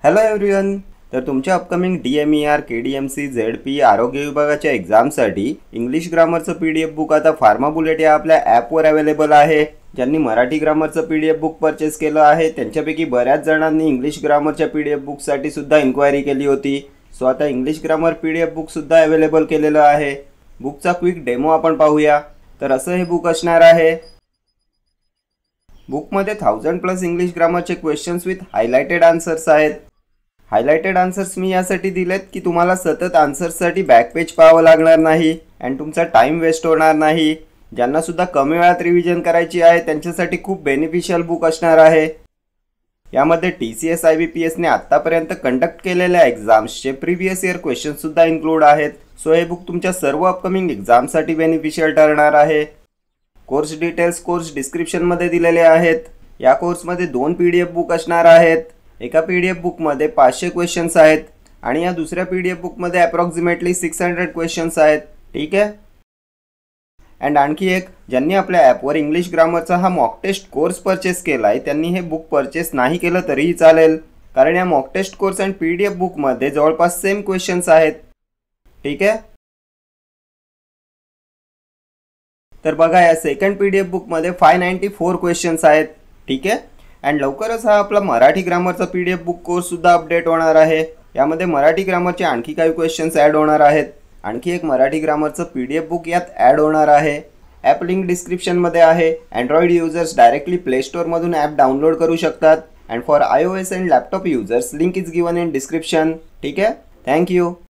Hello everyone. तर तुमच्या upcoming DMER, KDMC, ZP आरोग्य विभागाच्या एक्झामसाठी इंग्लिश ग्रामरचं PDF बुक आता फार्मा बुलेट या आपल्या ॲपवर अवेलेबल आहे. ज्यांनी मराठी ग्रामरचं PDF बुक परचेस केलं आहे त्यांच्यापैकी बऱ्याच जणांनी इंग्लिश ग्रामरच्या PDF बुकसाठी सुद्धा इन्क्वायरी केली होती. सो आता इंग्लिश ग्रामर PDF बुकसुद्धा अवेलेबल केलेलं आहे. बुकचा क्विक डेमो आपण पाहूया. तर असं हे बुक असणार आहे. बुकमध्ये 1000+ इंग्लिश ग्रामरचे क्वेश्चन्स विथ हायलाइटेड आन्सर्स आहेत. हायलाइटेड आन्सर्स मी यासाठी दिलेत की तुम्हाला सतत आन्सर्ससाठी बॅक पेज पाहावं लागणार नाही अँड तुमचा टाईम वेस्ट होणार नाही. ज्यांना सुद्धा कमी वेळात रिव्हिजन करायची आहे त्यांच्यासाठी खूप बेनिफिशियल बुक असणार आहे. यामध्ये TCS IBPSने आत्तापर्यंत कंडक्ट केलेल्या एक्झाम्सचे प्रिव्हियस इयर क्वेश्चन्ससुद्धा इन्क्लूड आहेत. सो हे बुक तुमच्या सर्व अपकमिंग एक्झामसाठी बेनिफिशियल ठरणार आहे. कोर्स डिटेल्स कोर्स डिस्क्रिप्शनमध्ये दिलेले आहेत. या कोर्समध्ये 2 PDF बुक असणार आहेत. एका PDF बुकमध्ये 500 क्वेश्चन्स आहेत आणि या दुसऱ्या PDF बुकमध्ये अप्रॉक्सिमेटली 600 क्वेश्चन्स आहेत. ठीक आहे. अँड आणखी एक, ज्यांनी आपल्या ॲपवर इंग्लिश ग्रामरचा हा मॉक टेस्ट कोर्स परचेस केला आहे त्यांनी हे बुक परचेस नाही केलं तरीही चालेल, कारण या mock test course and PDF बुकमध्ये जवळपास सेम क्वेश्चन्स आहेत. ठीक आहे. तर बघा, या सेकंड PDF बुकमध्ये 594 क्वेश्चन्स आहेत. ठीक आहे. अँड लवकरच हा आपला मराठी ग्रामरचा PDF बुक कोर्ससुद्धा अपडेट होणार आहे. यामध्ये मराठी ग्रामरचे आणखी काही क्वेश्चन्स ॲड होणार आहेत. आणखी एक मराठी ग्रामरचं PDF बुक यात ॲड होणार आहे. ॲप लिंक डिस्क्रिप्शनमध्ये आहे. अँड्रॉइड युजर्स डायरेक्टली प्ले स्टोअरमधून ॲप डाउनलोड करू शकतात. And for iOS and laptop users link is given in description. ठीक आहे. थँक्यू.